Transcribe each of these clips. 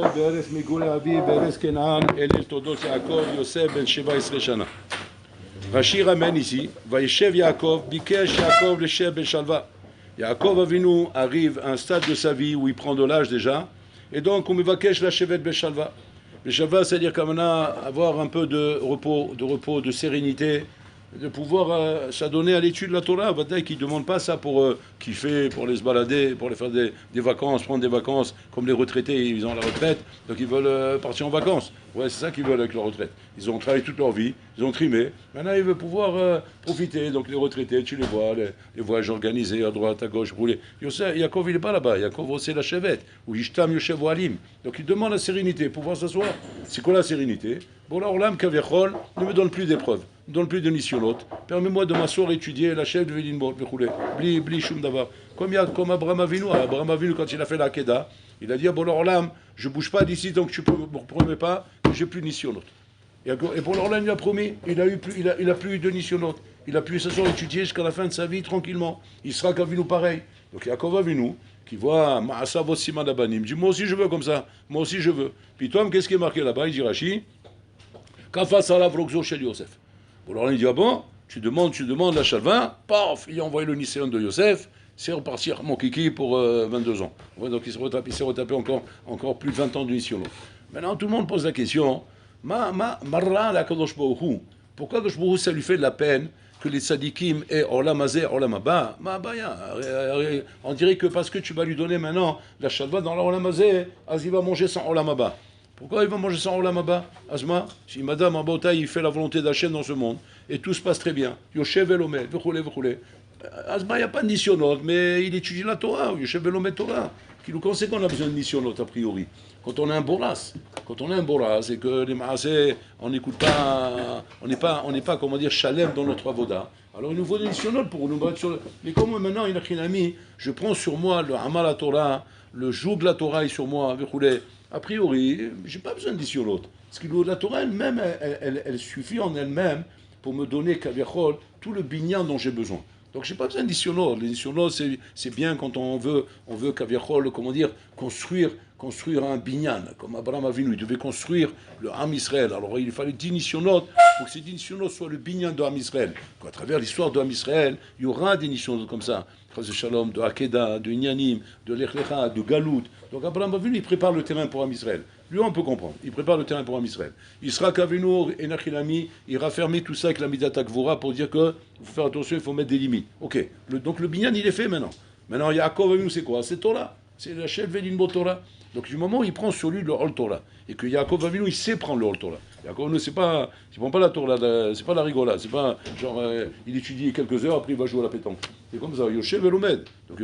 בארץ מגורי אביו, בארץ כנען, אל תולדות יעקב, יוסף בן 17 שנה. Rashi ramène ici, Vaïchev Yaakov, Bikesh Yaakov, le chef Ben Shalva. Yaakov Avinu arrive à un stade de sa vie où il prend de l'âge déjà, et donc on me va la chevet Ben Shalva. Ben Shalva, c'est-à-dire qu'on a avoir un peu de repos, de sérénité, de pouvoir s'adonner à l'étude de la Torah. Vadaï qui ne demande pas ça pour kiffer, pour aller se balader, pour aller faire des vacances, prendre des vacances, comme les retraités, ils ont la retraite, donc ils veulent partir en vacances. Ouais, c'est ça qu'ils veulent avec leur retraite. Ils ont travaillé toute leur vie, ils ont trimé, maintenant ils veulent pouvoir profiter. Donc les retraités, tu les vois, les voyages organisés à droite, à gauche, roulés. Yaakov, il n'est pas là-bas, Yaakov, c'est la chevette, ou Yishtam Yoshev Alim. Donc il demande la sérénité, pouvoir s'asseoir. C'est quoi la sérénité? Bon, là, Orlam Kaviachol ne me donne plus d'épreuves, ne me donne plus de nisyonotes. Permets-moi de m'asseoir et étudier la chef de Vélinbot, Bli Shum Davar. Comme Abraham Avinu. Abraham Avinu, quand il a fait la Keda, il a dit bon, Orlam, je ne bouge pas d'ici donc tu ne me promets pas que j'ai plus de nisyonotes. Et pour Orlam, il a promis, il a plus de nisyonotes. Il a pu s'asseoir et étudier jusqu'à la fin de sa vie tranquillement. Il sera qu'Avinu pareil. Donc Yaakov Avinu, qui voit Maasa Vossima Dabanim, dit moi aussi je veux comme ça, moi aussi je veux. Puis toi, qu'est-ce qui est marqué là-bas? Il dit Rashi. Kafas alav rokzo shel Yosef. Alors il dit ah bon, tu demandes la Shalva, paf, il a envoyé le Niséon de Yosef, c'est reparti mon kiki pour 22 ans. Ouais, donc il s'est retapé encore plus de 20 ans de Niséon. Maintenant tout le monde pose la question, marra la Kadosh Baruch Hu, pourquoi Kadosh Baruch Hu ça lui fait de la peine que les tzadikim aient Olam Hazeh, Olam Haba? On dirait que parce que tu vas lui donner maintenant la Shalva dans l'Olam Hazeh, il va manger sans Olam Haba. Pourquoi il va manger sans Olam Haba? Asma, si Madame Abota il fait la volonté d'Hachem dans ce monde et tout se passe très bien, Yoshev Elomet, v'choulé. Asma, il n'y a pas de nisyonot, mais il étudie la Torah, Yoshev Elomet Torah. Qui nous conseille qu'on a besoin de nisyonot a priori. Quand on a un boras, et que les maasés, on n'écoute pas, on n'est pas, comment dire, chalem dans notre avoda. Alors il nous faut des nisyonot pour nous battre sur. Mais comme maintenant il a un ami, je prends sur moi le Amal à Torah, le joug de la Torah est sur moi, v'choulé. A priori, je n'ai pas besoin d'isyonot. Parce que la Torah elle-même, elle suffit en elle-même pour me donner, kaviachol, tout le binyan dont j'ai besoin. Donc je n'ai pas besoin d'isyonot. Les isyonots, c'est bien quand on veut kaviachol, comment dire, construire un binyan. Comme Abraham Avinu, il devait construire le Ham Israël. Alors il fallait 10 nisyonotes pour que ces 10 nisyonotes soient le binyan de Ham Israël. À travers l'histoire de Ham Israël, il y aura des nisyonotes comme ça. De Shalom, de Hakeda, de Inyanim, de Lech Lecha, de Galout. Donc Abraham Avinu, il prépare le terrain pour Ham Israël. Lui, on peut comprendre. Il prépare le terrain pour Ham Israël. Il sera qu'Avinu et Nachilami, il raffermit tout ça avec la Midat Gvura pour dire que il faut faire attention, il faut mettre des limites. Ok. Donc le binyan, il est fait maintenant. Maintenant, Yaakov Avinu, c'est quoi? C'est Torah. C'est la chef Vélinbo Torah. Donc du moment où il prend sur lui le Hol Torah, et que Yaakov Avinu, il sait prendre le Hol Torah. Yaakov Avinu, il prend pas la Torah, c'est pas la rigolade, c'est pas genre, il étudie quelques heures, après il va jouer à la pétanque. C'est comme ça, Yoshev Elomed. Donc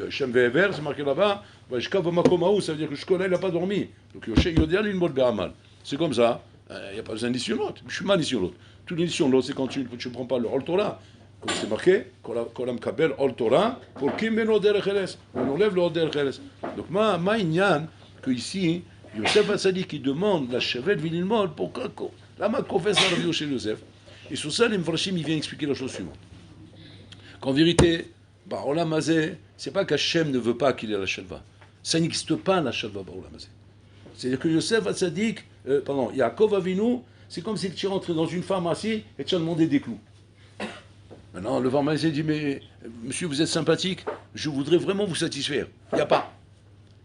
Shem Ve'ever, c'est marqué là-bas, Vashkav Makomaou, ça veut dire que je connais, il n'a pas dormi. Donc Yoshev Yodel, il mode Be'amal. C'est comme ça, il n'y a pas besoin d'issionot, je suis mal issionot. Tout l'issionot, c'est quand tu ne prends pas le Hol Torah. Comme c'est marqué, Kolam Kabel Hol Torah, pour Kim Ben Oder Cheles. On enlève le Oder Cheles. Donc, ma inyan, que ici, Yosef Hatzadi qui demande la chevet de Vililmol, pourquoi la ma confesse la Rabbi chez Yosef. Et sur ça, les Mvrashim, il vient expliquer la chose suivante. Qu'en vérité, Olam Hazeh, c'est pas qu'Hachem ne veut pas qu'il ait la shalva. Ça n'existe pas la shalva Olam Hazeh. C'est-à-dire que Yosef Hatzadi, Yaakov Avinu, c'est comme si tu rentrais dans une pharmacie et tu as demandé des clous. Maintenant, le pharmacien dit, mais monsieur, vous êtes sympathique, je voudrais vraiment vous satisfaire. Il n'y a pas.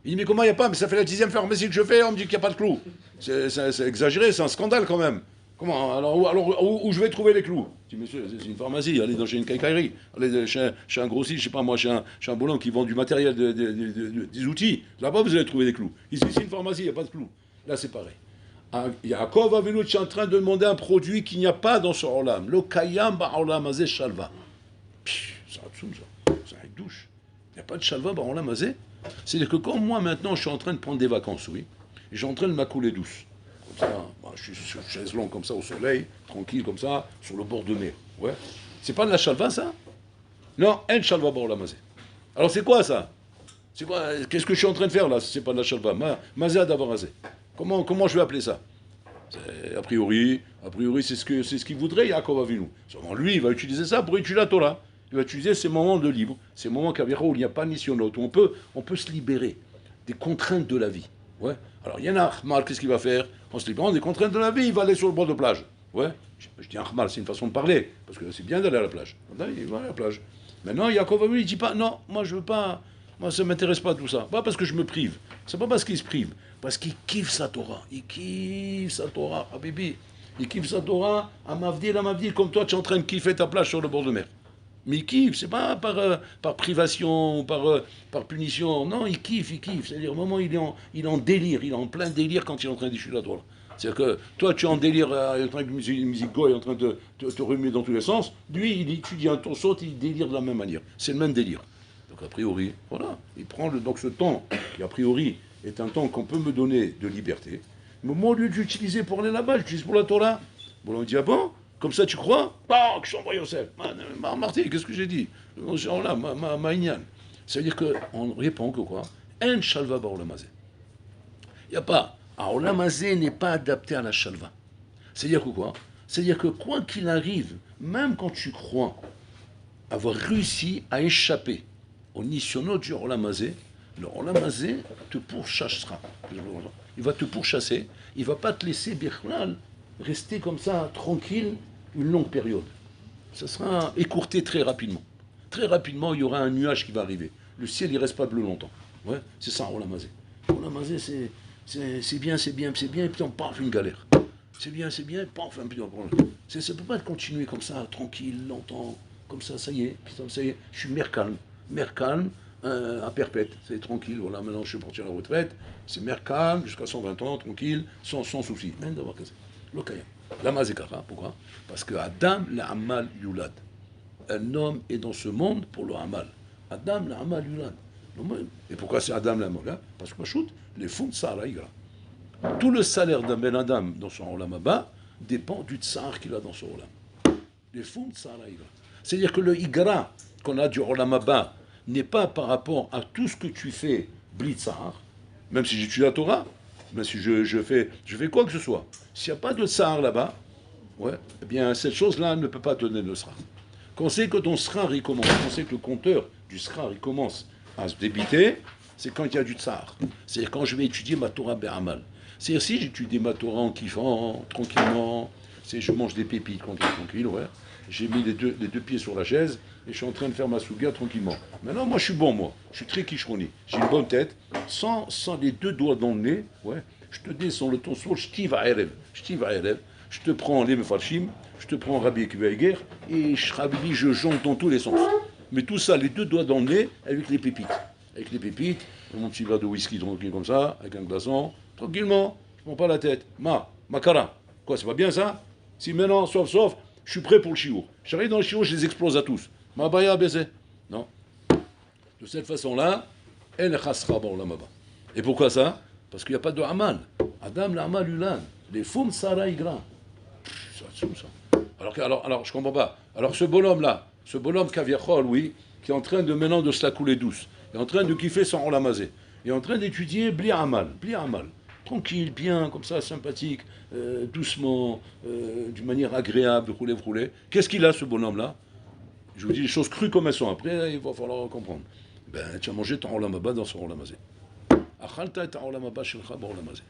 Il dit, mais comment il n'y a pas? Mais ça fait la 10e pharmacie que je fais, on me dit qu'il n'y a pas de clous. C'est exagéré, c'est un scandale quand même. Comment? Alors où je vais trouver les clous? Je dis, monsieur, c'est une pharmacie, allez chez une cacaillerie, allez chez un grossiste, je sais pas moi, chez un boulon qui vend du matériel, des outils. Là-bas, vous allez trouver des clous. Ici, c'est une pharmacie, il n'y a pas de clous. Là, c'est pareil. Yaakov Avinu est en train de demander un produit qu'il n'y a pas dans ce Olam. Le Kayam Ba'olam Hazeh Shalva. C'est absolument ça. C'est un douche. Il n'y a pas de Shalva Ba'olam Hazeh. C'est-à-dire que quand moi maintenant je suis en train de prendre des vacances, oui, et je suis en train de m'accouler douce. Comme ça, je suis sur une chaise longue comme ça au soleil, tranquille comme ça, sur le bord de mer. Ouais. C'est pas de la Shalva ça? Non, un Shalva Ba'olam Hazeh. Alors c'est quoi ça? C'est quoi? Qu'est-ce que je suis en train de faire là? C'est pas de la Shalva. Mazeh Adavar Hazeh. Comment je vais appeler ça? A priori, c'est ce qu'il voudrait Yaakov Avinu. Seulement lui, il va utiliser ça pour étudier la Torah. Il va utiliser ces moments de libre, ces moments où il n'y a pas de nisyonot, où on peut se libérer des contraintes de la vie. Ouais. Alors, il y en a un Ahmar, qu'est-ce qu'il va faire? On se libère des contraintes de la vie, il va aller sur le bord de plage. Ouais. Je dis Ahmar, c'est une façon de parler, parce que c'est bien d'aller à la plage. Il va à la plage. Maintenant, Yaakov, il dit pas, non, moi je veux pas, moi ça m'intéresse pas tout ça. Pas parce que je me prive. C'est pas parce qu'il se prive, parce qu'il kiffe sa Torah. Il kiffe sa Torah, Habibi. Il kiffe sa Torah à Mavdil, comme toi tu es en train de kiffer ta plage sur le bord de mer. Mais il kiffe, c'est pas par privation, par punition. Non, il kiffe. C'est-à-dire, au moment où il est en délire, il est en plein délire quand il est en train d'échouer la Torah. C'est-à-dire que toi, tu es en délire, il est en train de musique go, il est en train de te remuer dans tous les sens. Lui, il étudie un tour saute, il délire de la même manière. C'est le même délire. Donc, a priori, voilà, il prend donc ce temps, qui a priori est un temps qu'on peut me donner de liberté. Mais moi, au lieu d'utiliser pour aller là-bas, j'utilise pour la Torah. Bon, on dit, ah bon? Comme ça, tu crois? Ah, que je t'envoie Yosef. Marty, qu'est-ce que j'ai dit? Là, Maïnian. Ça veut dire qu'on répond que quoi? Un shalva baolamazé. Il n'y a pas. Olamazé n'est pas adapté à la shalva. C'est-à-dire que quoi? C'est-à-dire que quoi qu'il arrive, même quand tu crois avoir réussi à échapper au nisyono du Olamazé, le Olamazé te pourchassera. Il va te pourchasser, il ne va pas te laisser, Birklal, rester comme ça, tranquille, une longue période. Ça sera écourté très rapidement. Très rapidement, il y aura un nuage qui va arriver. Le ciel, il ne reste pas bleu longtemps. Ouais, c'est ça, Olamazé. Olamazé, c'est bien, et puis on part une galère. C'est bien, paf, un peu. Ça ne peut pas continuer comme ça, tranquille, longtemps, comme ça y est, putain, ça y est, je suis mère calme, à perpète, c'est tranquille, voilà, maintenant je suis parti à la retraite, c'est mère calme, jusqu'à 120 ans, tranquille, sans souci, même d'avoir cassé. L'okaya. Lama zekara, pourquoi? Parce que Adam, l'Amal Yulad. Un homme est dans ce monde pour le Amal. Adam, l'Amal Yulad. Et pourquoi c'est Adam, l'Amal? Parce que, shoot, les fonds de Sarah, tout le salaire d'un Ben Adam dans son Olam Haba dépend du tsar qu'il a dans son Olam. Les fonds de Sarah, c'est-à-dire que le Igra qu'on a du Olam Haba n'est pas par rapport à tout ce que tu fais, blitzar, même si j'étudie la Torah, même si je fais quoi que ce soit. S'il n'y a pas de tsar là-bas, ouais, eh bien cette chose-là ne peut pas te donner de srar. Quand on sait que ton srar il commence, quand on sait que le compteur du srar il commence à se débiter, c'est quand il y a du tsar. C'est-à-dire quand je vais étudier ma Torah Be'amal. C'est-à-dire si j'étudie ma Torah en kiffant, tranquillement, c'est je mange des pépites tranquille, ouais. J'ai mis les deux pieds sur la chaise et je suis en train de faire ma souga tranquillement. Maintenant, moi, je suis bon, moi. Je suis très kishroni. J'ai une bonne tête, sans les deux doigts dans le nez, ouais. Je te descends le ton sur, je te prends les mefarshim, je te prends Rabbi Akiva Eger, et je jongle dans tous les sens. Mais tout ça, les deux doigts dans le nez, avec les pépites. Avec les pépites, mon petit verre de whisky tranquille comme ça, avec un glaçon, tranquillement, je prends pas la tête. Makara. Quoi, c'est pas bien ça? Si maintenant, sauf, je suis prêt pour le chiour. J'arrive dans le chiour, je les explose à tous. Ma baya baiser. Non. De cette façon-là, elle chassera bon la maba. Et pourquoi ça? Parce qu'il n'y a pas de amal. Adam l'amal ulan. Les foum sara igra. Ça. Alors, je comprends pas. Alors, ce bonhomme-là, ce bonhomme Kaviachol, oui, qui est en train de maintenant de se la couler douce, il est en train de kiffer son olamazé, il est en train d'étudier bli amal. Tranquille, bien, comme ça, sympathique, doucement, d'une manière agréable, rouler. Qu'est-ce qu'il a, ce bonhomme-là? Je vous dis les choses crues comme elles sont. Après, il va falloir comprendre. Ben, tu as mangé ton olamaba dans son olamazé. Achalta et olamaba shelcha olamazé.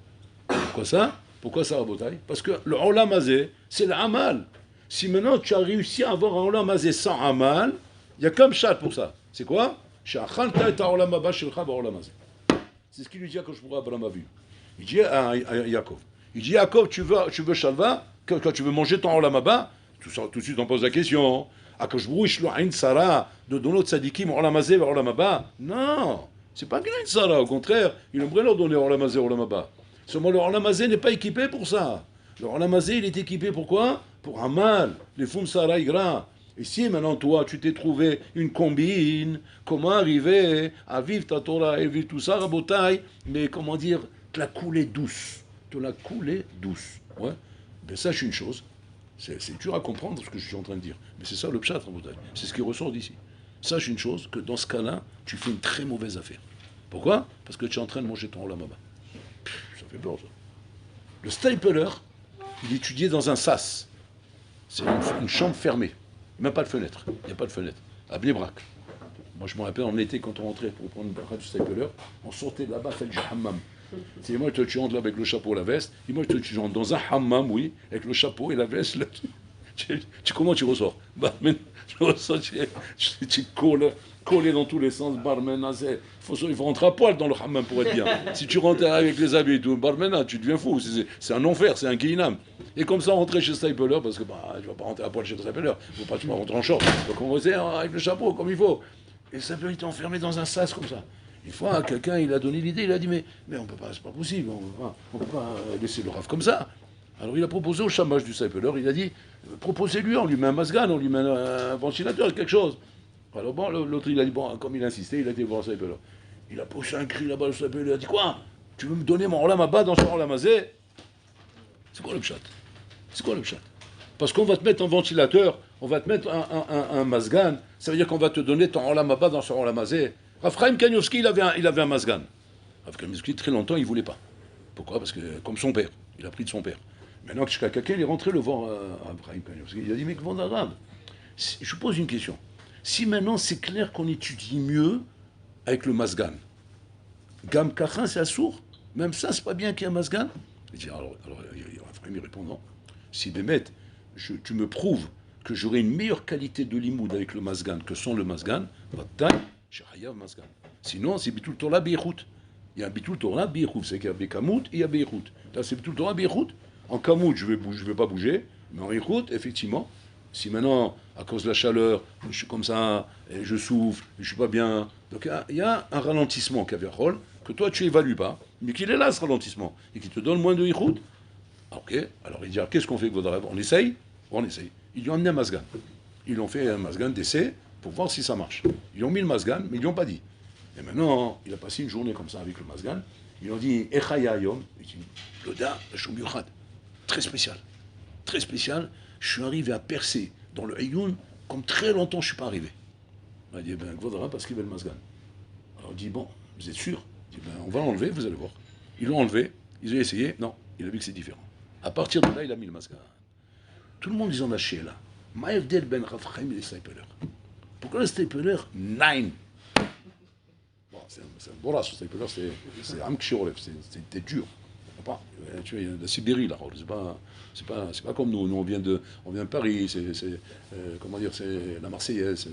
Pourquoi ça? Pourquoi ça, Rabotai? Parce que le olamazé, c'est l'amal. Si maintenant tu as réussi à avoir un olamazé sans amal, il y a comme chat pour ça. C'est quoi? Achalta et olamaba shelcha olamazé. C'est ce qu'il lui dit à Koshbura Abraham Avihu. Il dit à Yaakov. Il dit Yaakov, tu veux shalva, quand tu veux manger ton olam haba, tout de suite on pose la question. Akoshburu ishlo ain sara de donner tzadikim olam hazeh et olam haba. Non, c'est pas qu'il a une sara. Au contraire, il aimerait leur donner olam hazeh et olam haba. Seulement le olam hazeh n'est pas équipé pour ça. Le olam hazeh il est équipé pour quoi? Pour amal, les fum sara igra. Et si maintenant toi tu t'es trouvé une combine, comment arriver à vivre ta Torah et vivre tout ça, Rabotai, mais comment dire, te la couler douce. Ouais. Ben sache une chose, c'est dur à comprendre ce que je suis en train de dire, mais c'est ça le pshat, Rabotai. C'est ce qui ressort d'ici. Sache une chose, que dans ce cas-là, tu fais une très mauvaise affaire. Pourquoi? Parce que tu es en train de manger ton olamaba. Ça fait peur ça. Le stapler, il étudiait dans un sas. C'est une chambre fermée. Même pas de fenêtre. Il n'y a pas de fenêtre. À Bnei-Brak. Moi, je me rappelle en été, quand on rentrait pour prendre une bracha du stapler, on sortait de là-bas, fait le hammam. Si moi, tu rentres là avec le chapeau et la veste, et moi, tu rentres dans un hammam, oui, avec le chapeau et la veste, là, comment tu ressors? Barman, tu ressors, tu colles, collé dans tous les sens, barman, il faut rentrer à poil dans le hammam pour être bien. Si tu rentres avec les habits et tout, barman, tu deviens fou, c'est un enfer, c'est un guinam. Et comme ça, rentrer chez Stapler, parce que je ne vais pas rentrer à poil chez Stapler, il ne faut pas que tu vas rentrer en short. Donc on va avec le chapeau, comme il faut. Et Stapler, il était enfermé dans un sas comme ça. Une fois, quelqu'un, il a donné l'idée, il a dit, mais on peut pas, c'est pas possible, on peut pas laisser le raf comme ça. Alors il a proposé au chamash du Stapler, il a dit, proposez-lui, on lui met un masgan, on lui met un ventilateur, quelque chose. Alors bon, l'autre, il a dit, bon, comme il a insisté, il a été voir le Stapler. Il a poussé un cri là-bas, le Stapler, il a dit, quoi? Tu veux me donner mon olam abba dans ce olam hazé? C'est quoi le pshat? C'est quoi le pshat? Parce qu'on va te mettre un ventilateur, on va te mettre un masgan, ça veut dire qu'on va te donner ton olam abba dans ce olam hazé. Raphaël Kaniowski, il avait un masgan. Raphaël Kaniowski, très longtemps, il ne voulait pas. Pourquoi? Parce que, comme son père, il a pris de son père. Maintenant que quelqu'un il est rentré le voir Raphaël Kaniowski, il a dit, mais comment d'arabe? Je pose une question. Si maintenant c'est clair qu'on étudie mieux avec le masgan, Gam Kachin, c'est assourd? Même ça, c'est pas bien qu'il y ait un masgan? Il dit, alors Raphaël il répond, non. Si Bémet, tu me prouves que j'aurai une meilleure qualité de limoud avec le masgan que sans le masgan, sinon, c'est Bitul Torah Beichut. Il y a un Bitul Torah Beichut, c'est qu'il y a Bekamut et il y a Beichut. Là, c'est Bitul Torah Beichut. En Kamut, je vais pas bouger, mais en Eichut, effectivement, si maintenant, à cause de la chaleur, je suis comme ça, et je souffle, je suis pas bien, donc il y a un ralentissement qui avait un rôle, que toi tu évalues pas, mais qu'il est là ce ralentissement, et qui te donne moins de Eichut. Ok, alors il dit, qu'est-ce qu'on fait avec votre rêve? On essaye. Ils lui ont amené un masgan. Ils ont fait un masgan d'essai pour voir si ça marche. Ils ont mis le masgan, mais ils lui ont pas dit. Et maintenant, il a passé une journée comme ça avec le masgan. Ils lui ont dit, Echaya Yom, l'Oda, le Shom Yuchad. Très spécial. Très spécial. Je suis arrivé à percer dans le Ayoun comme très longtemps je ne suis pas arrivé. Il a dit, parce qu'il veut le masgan. Alors il dit, bon, vous êtes sûr? Il dit, on va l'enlever, vous allez voir. Ils l'ont enlevé, ils ont essayé, non, il a vu que c'est différent. À partir de là, il a mis le masgan. Tout le monde, ils ont lâché là. Maïvdel ben Raphaël et les Stapler. Pourquoi les Stapler? Nine. Bon, c'est un bolas, le Stapler, c'est Amkshirolev, c'était dur. Tu vois, la Sibérie, là, c'est pas comme nous. Nous, on vient de Paris, comment dire, c'est la Marseillaise,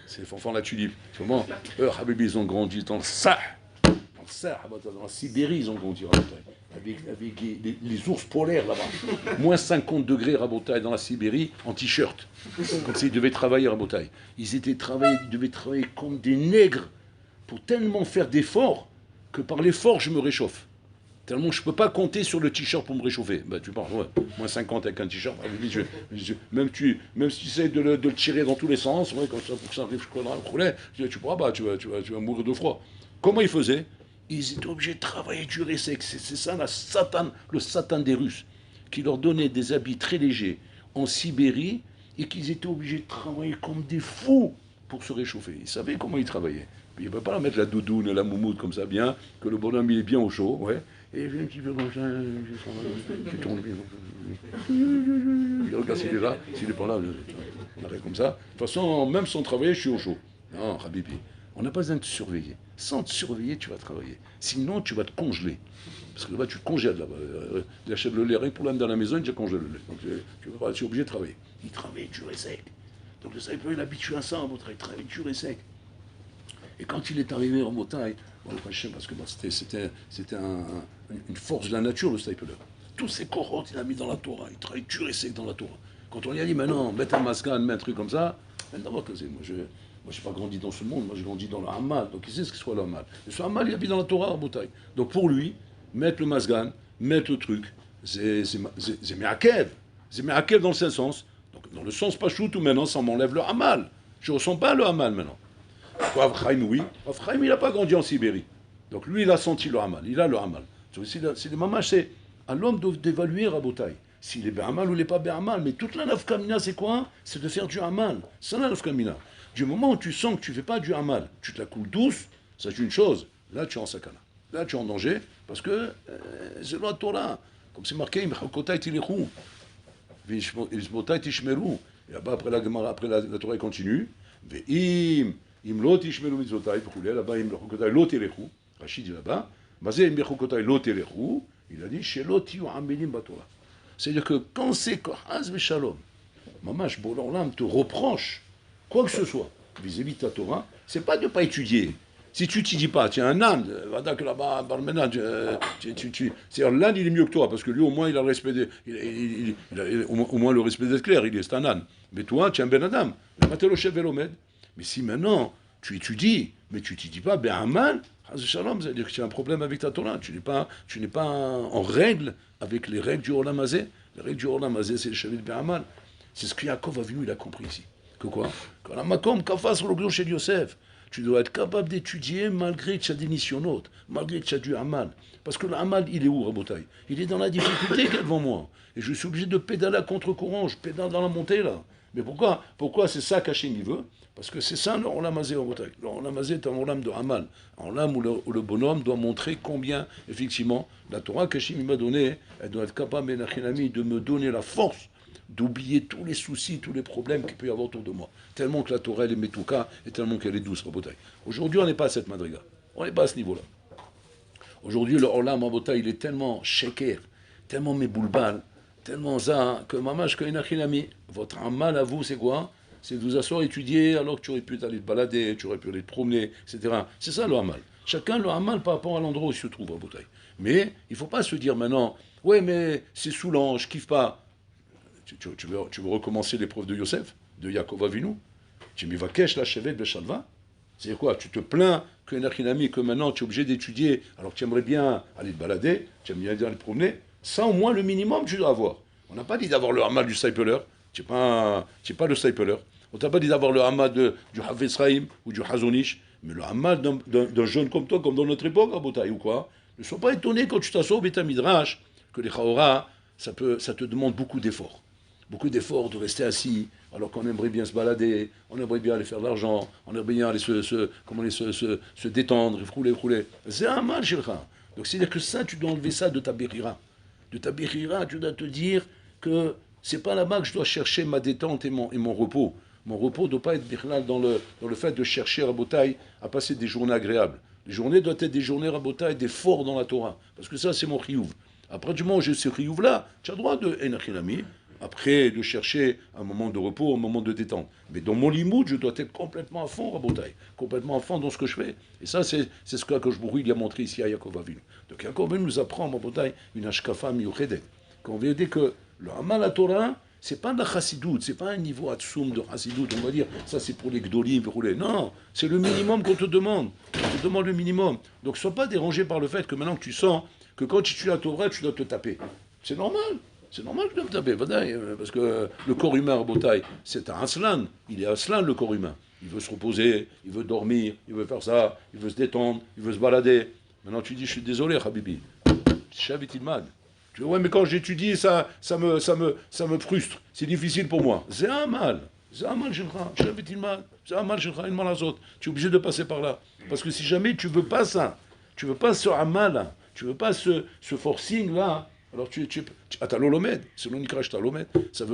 c'est Fanfan la Tulipe. Comment eux, Habibi, ils ont grandi dans le Sah. Dans la Sibérie, ils ont grandi, avec les ours polaires là-bas. Moins 50 degrés, Rabotaï, dans la Sibérie, en t-shirt. Comme s'ils devaient travailler, Rabotaï. Ils devaient travailler comme des nègres pour tellement faire d'efforts que par l'effort, je me réchauffe. Tellement je ne peux pas compter sur le t-shirt pour me réchauffer. Bah, tu parles, ouais, moins 50 avec un t-shirt, même si tu essaies de le tirer dans tous les sens, ouais, comme ça, pour que ça arrive, tu pourras pas, tu vas mourir de froid. Comment ils faisaient? Ils étaient obligés de travailler dur et sec. C'est ça le Satan des Russes, qui leur donnait des habits très légers en Sibérie et qu'ils étaient obligés de travailler comme des fous pour se réchauffer. Ils savaient comment ils travaillaient. Il ne peut pas mettre la doudoune, la moumoute comme ça, bien, que le bonhomme il est bien au chaud, ouais. Et j'ai un petit peu comme ça, je tourne bien. Je regarde s'il est là, s'il n'est pas là, on arrête comme ça. De toute façon, même sans travailler, je suis au chaud. Non, Habibi, on n'a pas besoin de te surveiller. Sans te surveiller, tu vas travailler. Sinon, tu vas te congeler. Parce que là-bas, tu te congèles. Tu achètes le lait, rien pour l'âme dans la maison, il te congèle le lait. Donc, tu es obligé de travailler. Il travaille dur et sec. Donc, le Saïpeur, il habitue à ça, il travaille dur et sec. Et quand il est arrivé en montagne, parce que c'était une force de la nature, le Stapler. Tous ses cohortes, il a mis dans la Torah. Il travaille dur et sec dans la Torah. Quand on lui a dit, maintenant, mets un mascan, mets un truc comme ça, moi, je n'ai pas grandi dans ce monde, moi, j'ai grandi dans le Hamal. Donc, il sait ce que soit le Hamal. Et ce Hamal, il a mis dans la Torah en montagne. Donc, pour lui, mettre le masgan, mettre le truc, c'est Me'akev. C'est Me'akev dans le sens. Donc, dans le sens Pachout, où maintenant, ça m'enlève le Hamal. Je ne ressens pas le Hamal maintenant. Avchaim, oui. Avchaim, il n'a pas grandi en Sibérie. Donc lui, il a senti le Hamal. Il a le Hamal. C'est des mamaches, c'est à l'homme d'évaluer Rabotaï. S'il est Hamal ou il n'est pas Hamal. Mais toute la nafkamina, c'est quoi? C'est de faire du Hamal. C'est la nafkamina. Du moment où tu sens que tu ne fais pas du Hamal, tu te la coules douce, ça c'est une chose. Là, tu es en sakana. Là, tu es en danger. Parce que c'est la Torah. Comme c'est marqué, Mchakotai Tilichou. Vishmotai Tishmeru. Et là-bas, après la Torah continue. Ve'im. Im lot ishmeru mitzvotai, là-bas, im lot elechu. Rachid dit là-bas, Mazé Mechukotai Loterehu, il a dit Shelotiu Amelim Batora. C'est-à-dire que quand c'est que Haz Shalom, Mamash Bolam te reproche quoi que ce soit vis-à-vis de ta Torah, c'est pas de ne pas étudier. Si tu t'étudies pas, tu es un âne, là-bas, c'est-à-dire l'âne, il est mieux que toi, parce que lui, au moins, il a le respect au moins le respect d'être clair, c'est un âne. Mais toi, tu es un ben adam. Mais si maintenant, tu étudies, mais tu t'étudies pas, ben Haman, Shalom, ça veut dire que tu as un problème avec ta Torah, tu n'es pas en règle avec les règles du Olam Hazé. Les règles du Olam Hazé, c'est le Shavit ben Haman. C'est ce que Yaakov a vu, il a compris ici. Que quoi? Quand la Makom Kafas sur le glos chez Yosef, tu dois être capable d'étudier malgré que tu as des nisyonotes, malgré que tu as du Haman. Parce que le Haman, il est où, Rabotai? Il est dans la difficulté qu'il y a devant moi. Et je suis obligé de pédaler à contre-courant, je pédale dans la montée là. Mais pourquoi c'est ça qu'Hachem il veut? Parce que c'est ça le Olam Hazé, Rabotai. Le Olam Hazé est un Olam de Haman. Un Olam où le bonhomme doit montrer combien, effectivement, la Torah qu'Hachem m'a donnée, elle doit être capable, Menachinami, de me donner la force d'oublier tous les soucis, tous les problèmes qu'il peut y avoir autour de moi. Tellement que la Torah, elle est metouka, et tellement qu'elle est douce, Rabotai. Aujourd'hui, on n'est pas à cette madriga. On n'est pas à ce niveau-là. Aujourd'hui, le Olam, Rabotai, il est tellement shaker, tellement méboulbal, tellement za, que mamash, que inachinami. Votre amal à vous, c'est quoi? C'est de vous asseoir, étudier, alors que tu aurais pu aller te balader, tu aurais pu aller te promener, etc. C'est ça le amal. Chacun le amal par rapport à l'endroit où il se trouve, Rabotai. Mais il ne faut pas se dire maintenant, ouais, mais c'est saoulant, je kiffe pas. Tu veux recommencer l'épreuve de Yosef, de Yaakov Avinu? Tu m'y vas kesh la chevet de Shalva? C'est quoi? Tu te plains que maintenant tu es obligé d'étudier, alors que tu aimerais bien aller te balader, tu aimerais bien aller te promener. Ça, au moins, le minimum, tu dois avoir. On n'a pas dit d'avoir le hamal du Saipeler. Tu n'es pas le Saipeler. On t'a pas dit d'avoir le hamal du Havetz Chaim ou du Hazonish, mais le hamal d'un jeune comme toi, comme dans notre époque, à Botaï ou quoi. Ne sois pas étonné quand tu t'assois au Beth Midrash que les Chaora, ça te demande beaucoup d'efforts. Beaucoup d'efforts de rester assis, alors qu'on aimerait bien se balader, on aimerait bien aller faire de l'argent, on aimerait bien aller se détendre, rouler. C'est un mal, Shilcha. Donc c'est-à-dire que ça, tu dois enlever ça de ta Bechira. De ta Bechira, tu dois te dire que c'est pas là-bas que je dois chercher ma détente et mon repos. Mon repos ne doit pas être Bichlal dans le fait de chercher Rabotai à passer des journées agréables. Les journées doivent être des journées Rabotai, d'efforts dans la Torah. Parce que ça, c'est mon chiyuv. Après du moment où j'ai ce chiyuv-là, tu as le droit de Enachinami, après de chercher un moment de repos, un moment de détente. Mais dans mon limoud, je dois être complètement à fond, Rabotai, complètement à fond dans ce que je fais. Et ça, c'est ce que Akadosh Baruch Hu il a montré ici à Yaakov Avinu. Donc Yaakov Avinu nous apprend, Rabotai, une ashkafa miyuchedet. Quand on veut dire que le Hamal à Torah, c'est pas de la chassidoute, c'est pas un niveau atsoum de chassidoute, on va dire, ça c'est pour les gdolim, pour les... Non, c'est le minimum qu'on te demande. On te demande le minimum. Donc sois pas dérangé par le fait que maintenant que tu sens que quand tu suis à Torah, tu dois te taper. C'est normal. C'est normal que tu dois te taper, parce que le corps humain, Rabotai, c'est un aslan. Il est aslan, le corps humain. Il veut se reposer, il veut dormir, il veut faire ça, il veut se détendre, il veut se balader. Maintenant tu dis, je suis désolé, Habibi. Shavitilmad. Tu dis, ouais, mais quand j'étudie, ça me frustre. C'est difficile pour moi. C'est un mal. C'est un mal, Shavitilmad. C'est un mal, une mal à autres. Tu es obligé de passer par là. Parce que si jamais tu veux pas ça, tu veux pas ce amal, tu veux pas ce forcing là, alors tu t'as l'olomed, c'est l'onikrach t'as l'olomed. Ça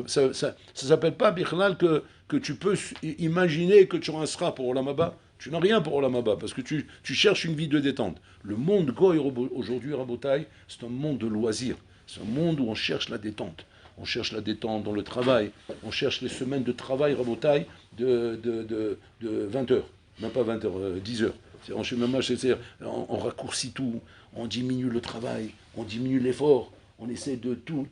s'appelle pas bichlal que tu peux imaginer que tu auras un sera pour Olam Haba. Tu n'as rien pour Olam Haba, parce que tu cherches une vie de détente. Le monde goy aujourd'hui, Rabotai, c'est un monde de loisirs. C'est un monde où on cherche la détente. On cherche la détente dans le travail. On cherche les semaines de travail, Rabotai, de 20 heures. Même pas 20 heures, 10 heures. On raccourcit tout, on diminue le travail, on diminue l'effort. On essaie de tout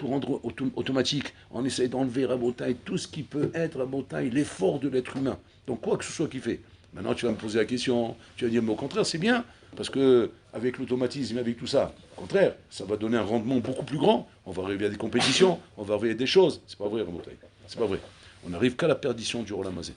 rendre automatique. On essaie d'enlever Rabotai tout ce qui peut être Rabotai, l'effort de l'être humain. Donc quoi que ce soit qu'il fait. Maintenant tu vas me poser la question, tu vas dire mais au contraire c'est bien, parce que avec l'automatisme, avec tout ça, au contraire, ça va donner un rendement beaucoup plus grand. On va arriver à des compétitions, on va arriver à des choses. C'est pas vrai Rabotai, c'est pas vrai. On n'arrive qu'à la perdition du Olam Hazé.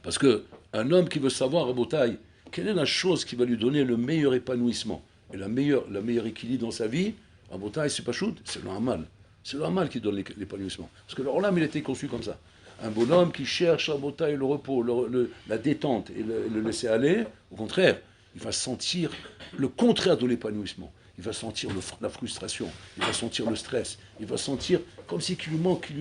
Parce que un homme qui veut savoir Rabotai, quelle est la chose qui va lui donner le meilleur épanouissement et la meilleure équilibre dans sa vie, Rabotai, c'est pas shoot, c'est le Hamal. C'est le Hamal qui donne l'épanouissement. Parce que le Olam, il a été conçu comme ça. Un bonhomme qui cherche Rabotai, le repos, la détente et le laisser aller, au contraire, il va sentir le contraire de l'épanouissement. Il va sentir la frustration, il va sentir le stress, il va sentir comme si qu'il lui manque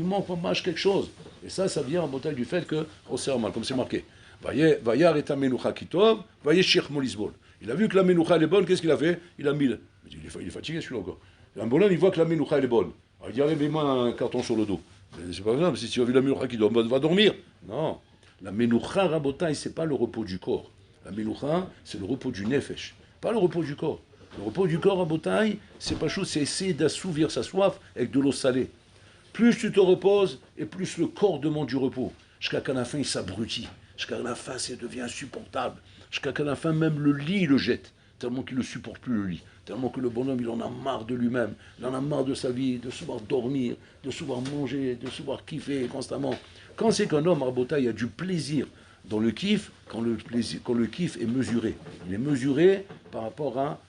quelque chose. Et ça vient Rabotai du fait que, on sait mal, comme c'est marqué. Vayar et Amenucha Kitov, Vayeshir Molisbol. Il a vu que la menoucha elle est bonne, qu'est-ce qu'il a fait? Il a mis. Il est fatigué celui-là encore. Un bonhomme, il voit que la menoucha elle est bonne. Alors il dit allez, mets-moi un carton sur le dos. C'est pas grave, si tu as vu la menoucha qui va dormir. Non. La menoucha, Rabotai, c'est pas le repos du corps. La menoucha, c'est le repos du nefesh, pas le repos du corps. Le repos du corps, Rabotai, c'est pas chose, c'est essayer d'assouvir sa soif avec de l'eau salée. Plus tu te reposes, et plus le corps demande du repos. Jusqu'à qu'à la fin, il s'abrutit. Jusqu'à la fin, ça devient insupportable. Jusqu'à qu'à la fin, même le lit, il le jette. Tellement qu'il ne supporte plus le lit. Tellement que le bonhomme, il en a marre de lui-même. Il en a marre de sa vie, de se voir dormir, de se voir manger, de se voir kiffer constamment. Quand c'est qu'un homme, Rabotai, il a du plaisir dans le kiff, quand le kiff est mesuré. Il est mesuré par rapport à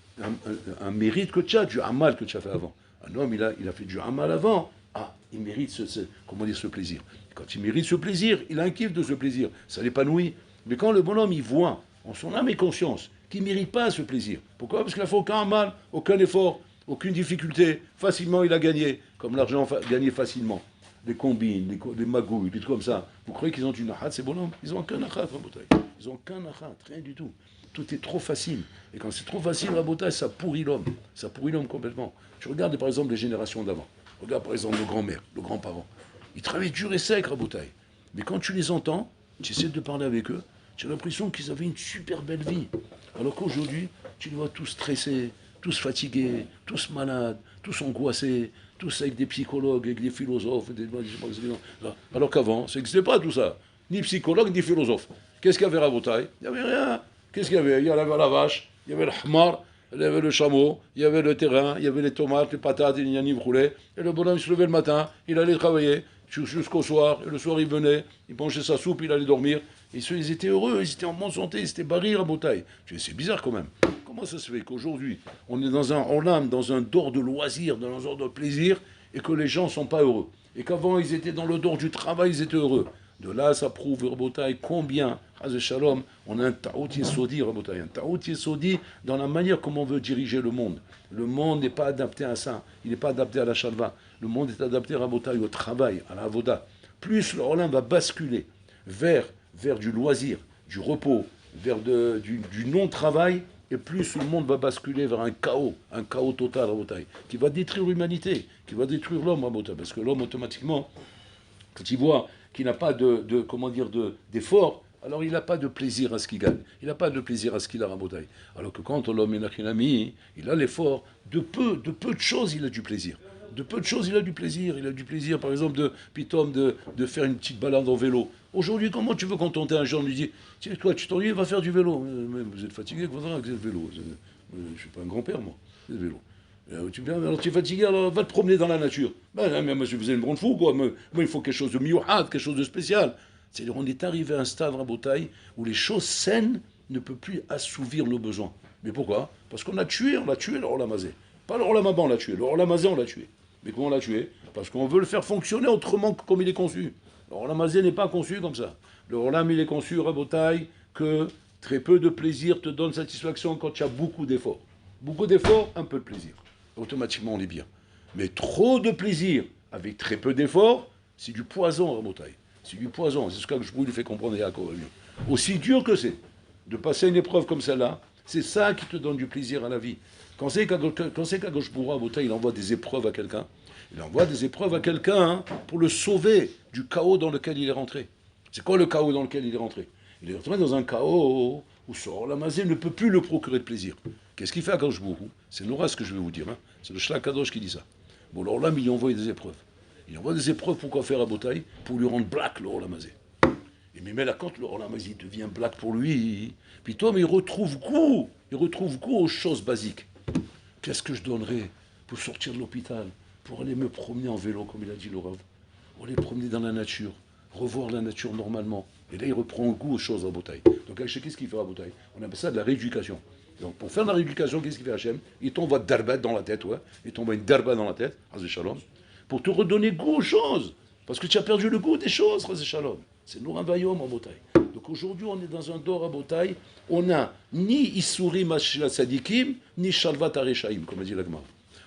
un mérite que tu as, du amal que tu as fait avant. Un homme, il a fait du amal avant. Ah, il mérite ce plaisir. Quand il mérite ce plaisir, il a un kiff de ce plaisir. Ça l'épanouit. Mais quand le bonhomme, il voit, en son âme et conscience, qu'il ne mérite pas ce plaisir. Pourquoi? Parce qu'il n'a fait aucun mal, aucun effort, aucune difficulté. Facilement, il a gagné, comme l'argent gagné facilement. Les combines, les magouilles, des trucs comme ça. Vous croyez qu'ils ont une achat, ces bonhommes? Ils n'ont qu'un achat, Rabotai. Ils n'ont qu'un achat, rien du tout. Tout est trop facile. Et quand c'est trop facile, Rabotai, ça pourrit l'homme. Ça pourrit l'homme complètement. Je regarde par exemple les générations d'avant. Regarde par exemple nos grands-mères, nos grands-parents. Ils travaillaient dur et sec, Rabotai. Mais quand tu les entends, tu essaies de parler avec eux, tu as l'impression qu'ils avaient une super belle vie. Alors qu'aujourd'hui, tu les vois tous stressés, tous fatigués, tous malades, tous angoissés, tous avec des psychologues, avec des philosophes. Alors qu'avant, ça n'existait pas tout ça. Ni psychologue, ni philosophe. Qu'est-ce qu'il y avait à Rabotai? Il n'y avait rien. Qu'est-ce qu'il y avait? Il y avait la vache, il y avait le hamar, il y avait le chameau, il y avait le terrain, il y avait les tomates, les patates, les nianis roulés. Et le bonhomme, il se levait le matin, il allait travailler jusqu'au soir. Et le soir, il venait, il mangeait sa soupe, il allait dormir. Et ceux, ils étaient heureux, ils étaient en bonne santé, ils étaient barrés à Rabotai. C'est bizarre quand même. Comment ça se fait qu'aujourd'hui, on est dans un dehors de loisirs, dans un dehors de plaisir, et que les gens ne sont pas heureux? Et qu'avant, ils étaient dans le dehors du travail, ils étaient heureux. De là, ça prouve, Rabotai, combien, Hazé Shalom, on a un ta'out yesodi, Rabotai, un ta'out yesodi dans la manière comment on veut diriger le monde. Le monde n'est pas adapté à ça, il n'est pas adapté à la shalva. Le monde est adapté, Rabotai, au travail, à la avoda. Plus le Olam va basculer vers du loisir, du repos, vers du non-travail, et plus le monde va basculer vers un chaos total, Rabotai, qui va détruire l'humanité, qui va détruire l'homme, Rabotai, parce que l'homme, automatiquement, quand il voit qu'il n'a pas d'effort, alors il n'a pas de plaisir à ce qu'il gagne. Il n'a pas de plaisir à ce qu'il a, Rabotai. Alors que quand l'homme est nachinami, il a l'effort, de peu de choses, il a du plaisir. De peu de choses, il a du plaisir. Il a du plaisir, par exemple, de faire une petite balade en vélo. Aujourd'hui, comment tu veux contenter un jeune, lui dit, tiens, toi, tu t'ennuies, va faire du vélo. Vous êtes fatigué, vous avez le vélo. Je ne suis pas un grand-père, moi. C'est le vélo. Alors tu es fatigué, alors va te promener dans la nature. Mais moi, je faisais une grande fou, quoi. Moi, il faut quelque chose de miouhad, quelque chose de spécial. C'est-à-dire, on est arrivé à un stade, Rabotai, où les choses saines ne peuvent plus assouvir nos besoins. Mais pourquoi? Parce qu'on a tué le Olamazé. Pas le Olamaba, on l'a tué. Le Olamazé, on l'a tué. Mais comment on l'a tué? Parce qu'on veut le faire fonctionner autrement que comme il est conçu. Le Olamazé n'est pas conçu comme ça. Le Olam, il est conçu, Rabotai, que très peu de plaisir te donne satisfaction quand tu as beaucoup d'efforts. Beaucoup d'efforts, un peu de plaisir. Automatiquement, on est bien. Mais trop de plaisir avec très peu d'efforts, c'est du poison, Rabotai. C'est du poison. C'est ce que je lui fait comprendre à Yaakov. Aussi dur que c'est de passer une épreuve comme celle-là, c'est ça qui te donne du plaisir à la vie. Quand c'est qu'Akadosh Bourra, Rabotai, il envoie des épreuves à quelqu'un, il envoie des épreuves à quelqu'un pour le sauver du chaos dans lequel il est rentré. C'est quoi le chaos dans lequel il est rentré? Il est rentré dans un chaos où ce Olamazé ne peut plus le procurer de plaisir. Qu'est-ce qu'il fait à Akadosh Bourra? C'est Nora ce que je vais vous dire. Hein. C'est le Shlach Kadosh qui dit ça. Bon, alors là, il envoie des épreuves. Il envoie des épreuves pour quoi faire à Rabotai? Pour lui rendre black le Olamazé. Et mais là, quand le Olamazé devient black pour lui, puis toi, mais il retrouve goût aux choses basiques. Qu'est-ce que je donnerais pour sortir de l'hôpital, pour aller me promener en vélo, comme il a dit le Rav, pour aller promener dans la nature, revoir la nature normalement. Et là, il reprend goût aux choses à Rabotai. Donc, qu'est-ce qu'il fait à Rabotai? On appelle ça de la rééducation. Donc, pour faire de la rééducation, qu'est-ce qu'il fait Hachem? Il t'envoie darbat dans la tête, ouais. Il t'envoie une darbat dans la tête, Hazé Shalom, pour te redonner goût aux choses. Parce que tu as perdu le goût des choses, Hazé Shalom. C'est Noura Vayom en Rabotai. Donc aujourd'hui, on est dans un dor à Rabotai. On n'a ni Isurim Sadikim, ni Shalvat Areshaim, comme a dit l'Agmar.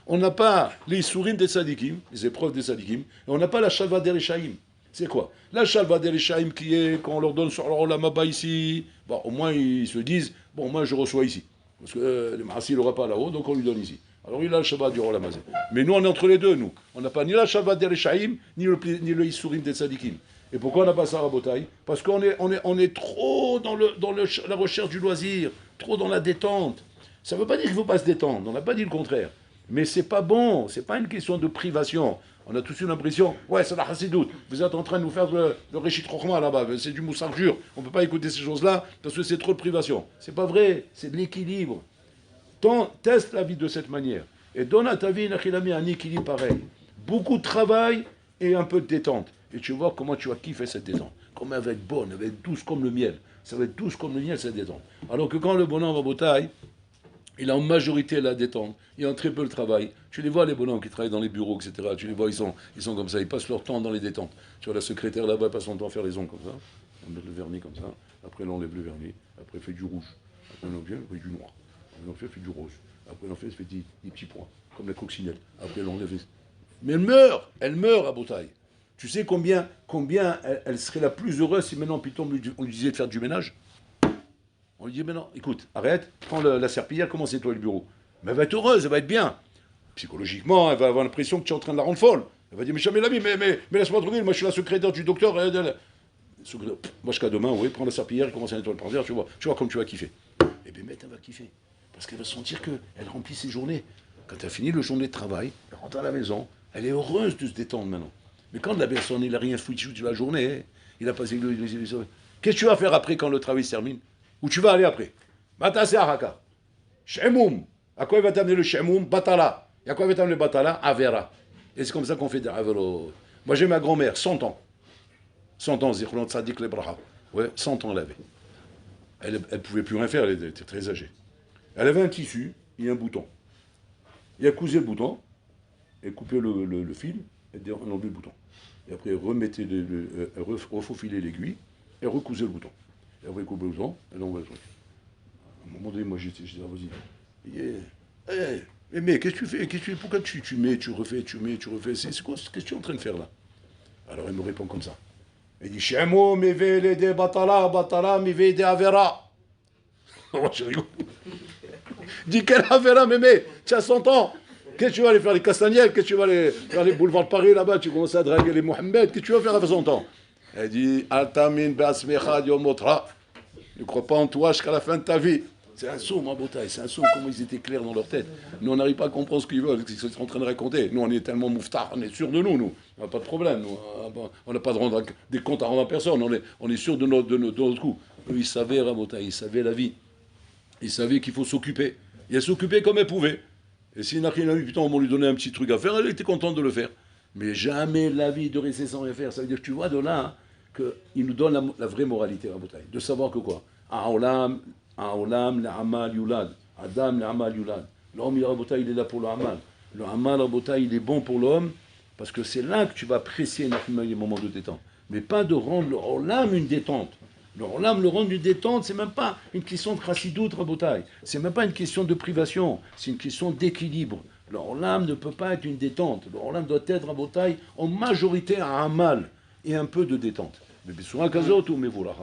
On n'a pas les Isurim des Sadikim, les épreuves des Sadikim, et on n'a pas la Shalvat Areshaim. C'est quoi? La Shalvat Areshaim qui est, quand on leur donne sur leur Olamaba ici, bon, au moins ils se disent, bon, moi je reçois ici. Parce que le Maassi, il n'aura pas là-haut, donc on lui donne ici. Alors il a le Shabbat du Olam Hazé. Mais nous, on est entre les deux, nous. On n'a pas ni la Shabbat des Rechaïm, ni le Issourim des Tzadikim. Et pourquoi on n'a pas ça à Rabotaï? Parce qu'on est trop dans la recherche du loisir, trop dans la détente. Ça ne veut pas dire qu'il ne faut pas se détendre, on n'a pas dit le contraire. Mais c'est pas bon, c'est pas une question de privation. On a tous eu l'impression, ouais, c'est la chassidoute, vous êtes en train de nous faire le Réchit Chokhma là-bas, c'est du moussard dur, on ne peut pas écouter ces choses-là parce que c'est trop de privation. C'est pas vrai, c'est de l'équilibre. Teste la vie de cette manière et donne à ta vie un équilibre pareil. Beaucoup de travail et un peu de détente. Et tu vas voir comment tu vas kiffer cette détente. Comme elle va être bonne, elle va être douce comme le miel. Ça va être douce comme le miel, cette détente. Alors que quand le bonhomme va au taille, il a en majorité la détente, il a très peu le travail. Tu les vois, les bonhommes qui travaillent dans les bureaux, etc. Tu les vois, ils sont comme ça, ils passent leur temps dans les détentes. Tu vois, la secrétaire là-bas, elle passe son temps à faire les ongles comme ça. On met le vernis comme ça. Après, elle enlève le vernis. Après, elle fait du rouge. Après, elle fait du noir. Après, elle fait du rose. Après, elle fait des petits points, comme la coccinelle. Après, elle enlève les... Mais elle meurt à Botaï. Tu sais combien elle serait la plus heureuse si maintenant, Python, on lui disait de faire du ménage? On lui dit, mais non, écoute, arrête, prends la serpillière, commence à nettoyer le bureau. Mais elle va être heureuse, elle va être bien. Psychologiquement, elle va avoir l'impression que tu es en train de la rendre folle. Elle va dire, mais jamais la vie, mais laisse-moi tranquille, moi je suis la secrétaire du docteur. Moi jusqu'à demain, oui, prends la serpillière, commence à nettoyer le brassière, tu vois comme tu vas kiffer. Et bien, elle va kiffer. Parce qu'elle va sentir qu'elle remplit ses journées. Quand elle a fini le journée de travail, elle rentre à la maison, elle est heureuse de se détendre maintenant. Mais quand la personne, il n'a rien foutu toute la journée, il a passé qu'est-ce que tu vas faire après quand le travail se termine? Où tu vas aller après? Matase Araka. Shemoum. À quoi il va t'amener le Shemoum? Batala. Et à quoi il va t'amener le Batala? Avera. Et c'est comme ça qu'on fait des Avero. Moi j'ai ma grand-mère, 100 ans. 100 ans, Zichron Tzadik le Braha. Ouais, 100 ans elle avait. Elle ne pouvait plus rien faire, elle était très âgée. Elle avait un tissu et un bouton. Il a cousé le bouton, et coupé le fil, et enlevé le bouton. Et après, refaufilait l'aiguille, et recousait le bouton. Et après, couper le bouton, et envoie le truc. À un moment donné, moi, j'étais là, vas-y. Mais qu'est-ce que tu fais? Pourquoi tu mets, tu refais, tu mets, tu refais? C'est quoi? Qu'est-ce que tu es en train de faire là? Alors, elle me répond comme ça. Elle dit, Shemo, mivele de batala, mivele de avera. Moi, je rigole. Dis quelle avera, mais tu as 100 ans. Qu'est-ce que tu vas aller faire les Castagnelles? Qu'est-ce que tu vas aller faire les boulevards de Paris là-bas? Tu commences à draguer les Mohamed. Qu'est-ce que tu vas faire à 100 ans? Elle dit, Altamin basmecha diomotra. Ne crois pas en toi jusqu'à la fin de ta vie. C'est un saut, ma bouteille, c'est un saut, comment ils étaient clairs dans leur tête. Nous, on n'arrive pas à comprendre ce qu'ils veulent, ce qu'ils sont en train de raconter. Nous, on est tellement mouftard, on est sûr de nous. On n'a pas de problème, nous. On n'a pas de rendre des comptes à rendre à personne, on est sûr de notre coup. Eux, ils savaient, Rabotaï, ils savaient la vie. Ils savaient qu'il faut s'occuper. Et elle s'occupait comme elle pouvait. Et si Nachin a eu, putain, on lui donnait un petit truc à faire, elle était contente de le faire. Mais jamais la vie de rester sans rien faire. Ça veut dire que tu vois de là qu'il nous donne la vraie moralité, Rabotaï. De savoir que quoi? A'olam, l'Amal Yulad. Adam, l'Amal Yulad. L'homme, Rabotaï, il est là pour le Amal. Le Amal, Rabotaï, il est bon pour l'homme, parce que c'est là que tu vas apprécier les moments de détente. Mais pas de rendre le Olam une détente. Le Olam, le rendre une détente, c'est même pas une question de chassidoute, Rabotaï. C'est même pas une question de privation. C'est une question d'équilibre. Le Olam ne peut pas être une détente. Le Olam doit être, Rabotaï, en majorité à Amal et un peu de détente. Mais sur un kazot ou mais voilà,